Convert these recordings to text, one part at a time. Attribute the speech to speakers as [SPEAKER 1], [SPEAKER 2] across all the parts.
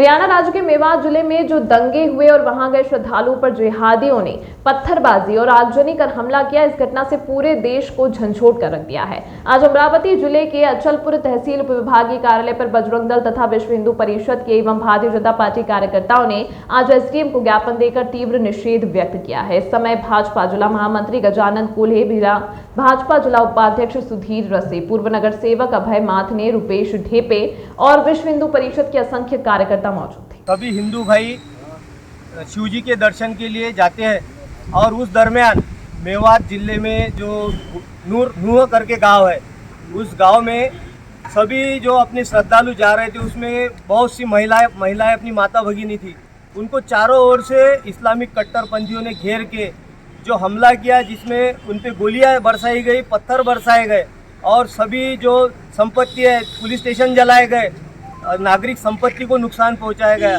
[SPEAKER 1] हरियाणा राज्य के मेवात जिले में जो दंगे हुए और वहां गए श्रद्धालुओं पर जिहादियों ने पत्थरबाजी और आगजनी कर हमला किया, इस घटना से पूरे देश को झंझोड़ कर रख दिया है। आज अमरावती जिले के अचलपुर तहसील उपविभागीय कार्यालय पर बजरंग दल तथा विश्व हिंदू परिषद के एवं भारतीय जनता पार्टी कार्यकर्ताओं ने आज एसडीएम को ज्ञापन देकर तीव्र निषेध व्यक्त किया है। इस समय भाजपा जिला महामंत्री गजानन कुल्हे, भाजपा जिला उपाध्यक्ष सुधीर रसे, पूर्व नगर सेवक अभय माथने, रुपेश ढेपे और विश्व हिंदू परिषद के असंख्य कार्यकर्ता मौजूद थे।
[SPEAKER 2] सभी हिंदू भाई शिव जी के दर्शन के लिए जाते हैं और उस दरमियान मेवात जिले में जो नूह करके गांव है, उस गांव में सभी जो अपने श्रद्धालु जा रहे थे, उसमें बहुत सी महिलाएं अपनी माता भगिनी थी। उनको चारों ओर से इस्लामिक कट्टरपंथियों ने घेर के जो हमला किया, जिसमें उन पे गोलियां बरसाई गई, पत्थर बरसाए गए और सभी जो संपत्ति है, पुलिस स्टेशन जलाए गए, नागरिक संपत्ति को नुकसान पहुंचाया गया।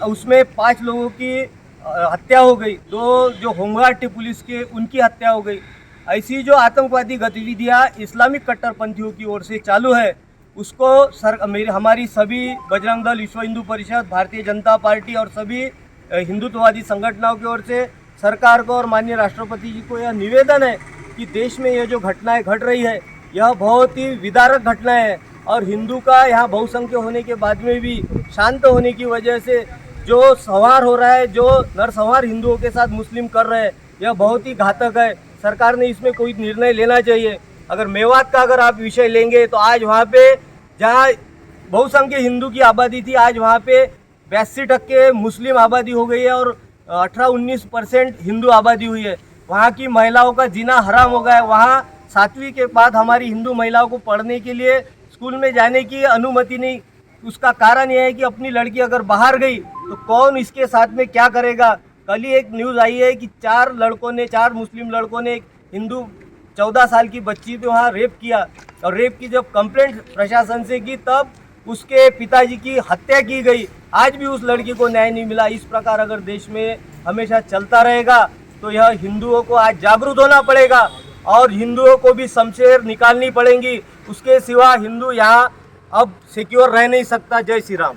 [SPEAKER 2] उसमें 5 लोगों की हत्या हो गई, 2 जो होमगार्ड थे पुलिस के, उनकी हत्या हो गई। ऐसी जो आतंकवादी गतिविधियां इस्लामिक कट्टरपंथियों की ओर से चालू है, उसको हमारी सभी बजरंग दल, विश्व हिंदू परिषद, भारतीय जनता पार्टी और सभी हिंदुत्ववादी संगठनों की ओर से सरकार को और माननीय राष्ट्रपति जी को यह निवेदन है कि देश में यह जो घटनाएं घट रही है, यह बहुत ही विदारक घटनाएं है और हिंदू का यहाँ बहुसंख्य होने के बाद में भी शांत होने की वजह से जो संहार हो रहा है, जो नरसंहार हिंदुओं के साथ मुस्लिम कर रहे हैं, यह बहुत ही घातक है। सरकार ने इसमें कोई निर्णय लेना चाहिए। अगर मेवात का अगर आप विषय लेंगे तो आज वहाँ पे जहाँ बहुसंख्य हिंदू की आबादी थी, आज वहाँ पे 82% मुस्लिम आबादी हो गई है और 18-19% हिंदू आबादी हुई है। वहाँ की महिलाओं का जीना हराम हो गया है। वहाँ 7वीं के बाद हमारी हिंदू महिलाओं को पढ़ने के लिए स्कूल में जाने की अनुमति नहीं। उसका कारण यह है कि अपनी लड़की अगर बाहर गई तो कौन इसके साथ में क्या करेगा। कल ही एक न्यूज़ आई है कि 4 मुस्लिम लड़कों ने एक हिंदू 14 साल की बच्ची पे वहाँ रेप किया और रेप की जब कंप्लेंट प्रशासन से की, तब उसके पिताजी की हत्या की गई। आज भी उस लड़की को न्याय नहीं मिला। इस प्रकार अगर देश में हमेशा चलता रहेगा तो यह हिंदुओं को आज जागरूक होना पड़ेगा और हिंदुओं को भी शमशेर निकालनी पड़ेंगी। उसके सिवा हिंदू यहाँ अब सिक्योर रह नहीं सकता। जय श्री राम।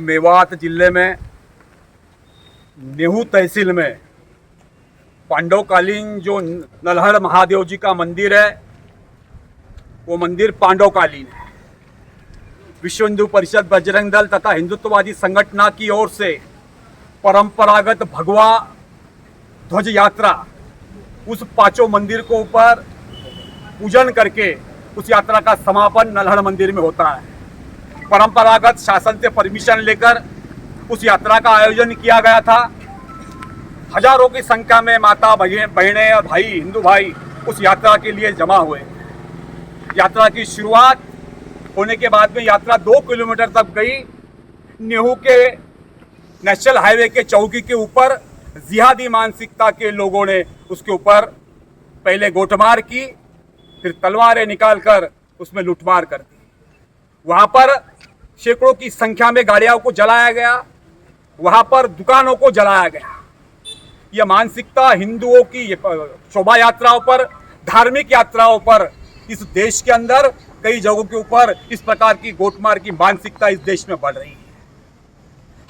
[SPEAKER 3] मेवात जिले में नेहू तहसील में पांडवकालीन जो नल्हड़ महादेव जी का मंदिर है, वो मंदिर पांडवकालीन है। विश्व हिंदू परिषद, बजरंग दल तथा हिंदुत्ववादी संगठन की ओर से परंपरागत भगवा ध्वज यात्रा उस 5 मंदिर को ऊपर पूजन करके उस यात्रा का समापन नल्हड़ मंदिर में होता है। परंपरागत शासन से परमिशन लेकर उस यात्रा का आयोजन किया गया था। हजारों की संख्या में माता बहनें और भाई, हिंदू भाई उस यात्रा के लिए जमा हुए। यात्रा की शुरुआत होने के बाद में यात्रा 2 किलोमीटर तक गई। नेहू के नेशनल हाईवे के चौकी के ऊपर जिहादी मानसिकता के लोगों ने उसके ऊपर पहले गोटमार की, फिर तलवारें निकालकर उसमें लूटमार कर दी। वहाँ पर सैकड़ों की संख्या में गाड़ियों को जलाया गया, वहाँ पर दुकानों को जलाया गया। यह मानसिकता हिंदुओं की शोभा यात्राओं पर, धार्मिक यात्राओं पर इस देश के अंदर कई जगहों के ऊपर इस प्रकार की गोटमार की मानसिकता इस देश में बढ़ रही है।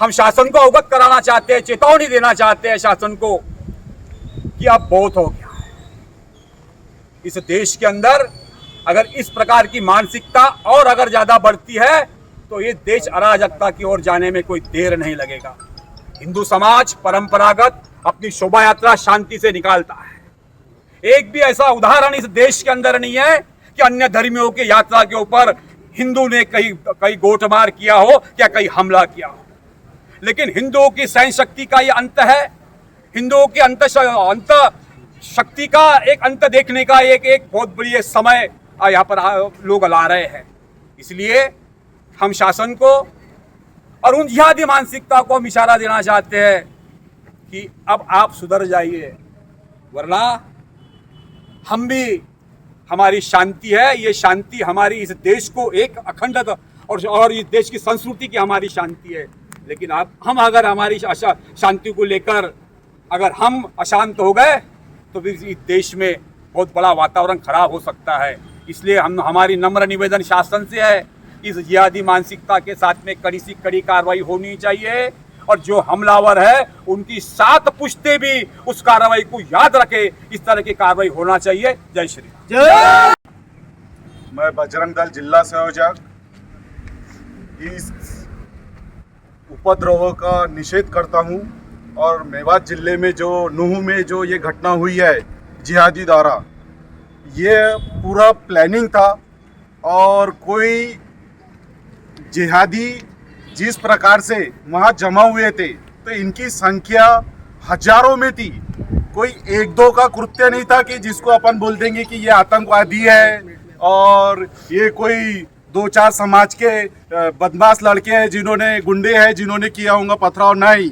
[SPEAKER 3] हम शासन को अवगत कराना चाहते हैं, चेतावनी देना चाहते हैं शासन को कि अब बहुत हो गया है। इस देश के अंदर अगर इस प्रकार की मानसिकता और अगर ज्यादा बढ़ती है तो ये देश अराजकता की ओर जाने में कोई देर नहीं लगेगा। हिंदू समाज परंपरागत अपनी शोभा यात्रा शांति से निकालता है। एक भी ऐसा उदाहरण इस देश के अंदर नहीं है कि अन्य धर्मियों की यात्रा के ऊपर हिंदू ने कहीं गोटमार किया हो या कहीं हमला किया हो। लेकिन हिंदुओं की सहन शक्ति का ये अंत है। हिंदुओं की अंत शक्ति का एक अंत देखने का एक बहुत बड़ी समय यहाँ पर लोग ला रहे हैं। इसलिए हम शासन को और उन जिहादी मानसिकता को हम इशारा देना चाहते हैं कि अब आप सुधर जाइए, वरना हम भी, हमारी शांति है, ये शांति हमारी इस देश को एक अखंडता और इस देश की संस्कृति की हमारी शांति है। लेकिन हम अगर हमारी शांति को लेकर अगर हम अशांत हो गए तो फिर इस देश में बहुत बड़ा वातावरण खराब हो सकता है। इसलिए हमारी नम्र निवेदन शासन से है, इस जिहादी मानसिकता के साथ में कड़ी से कड़ी कार्रवाई होनी चाहिए और जो हमलावर है उनकी 7 पुश्ते भी उस कार्रवाई को याद रखे। इस तरह की कार्रवाई होना चाहिए। जय श्री राम।
[SPEAKER 2] जय
[SPEAKER 4] मैं बजरंग दल जिला संयोजक इस उपद्रव का निषेध करता हूं और मेवात जिले में जो नूह में जो ये घटना हुई है जिहादी द्वारा, ये पूरा प्लानिंग था और कोई जिहादी जिस प्रकार से वहाँ जमा हुए थे तो इनकी संख्या हजारों में थी। कोई 1-2 का कृत्य नहीं था कि जिसको अपन बोल देंगे कि ये आतंकवादी है और ये कोई 2-4 समाज के बदमाश लड़के हैं जिन्होंने गुंडे हैं जिन्होंने किया होगा पथराव। नहीं,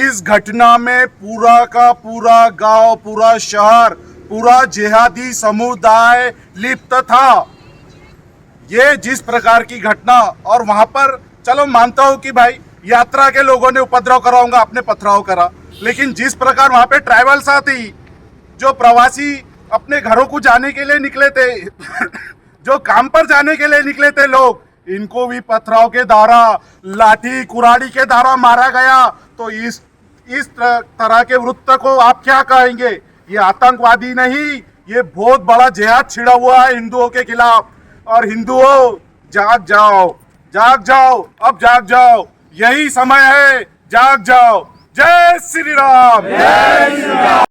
[SPEAKER 4] इस घटना में पूरा का पूरा गांव, पूरा शहर, पूरा जिहादी समुदाय लिप्त था। ये जिस प्रकार की घटना, और वहां पर चलो मानता हूं कि भाई यात्रा के लोगों ने उपद्रव कराऊंगा, आपने पथराव करा, लेकिन जिस प्रकार वहां पे ट्राइबल साथी जो प्रवासी अपने घरों को जाने के लिए निकले थे जो काम पर जाने के लिए निकले थे लोग, इनको भी पथराव के द्वारा, लाठी कुराड़ी के द्वारा मारा गया। तो इस तरह के वृत्त को आप क्या कहेंगे? ये आतंकवादी नहीं, ये बहुत बड़ा जिहाद छिड़ा हुआ है हिंदुओं के खिलाफ। और हिंदुओं जाग जाओ, जाग जाओ, अब जाग जाओ, यही समय है, जाग जाओ। जय श्री राम।
[SPEAKER 2] जय श्री राम।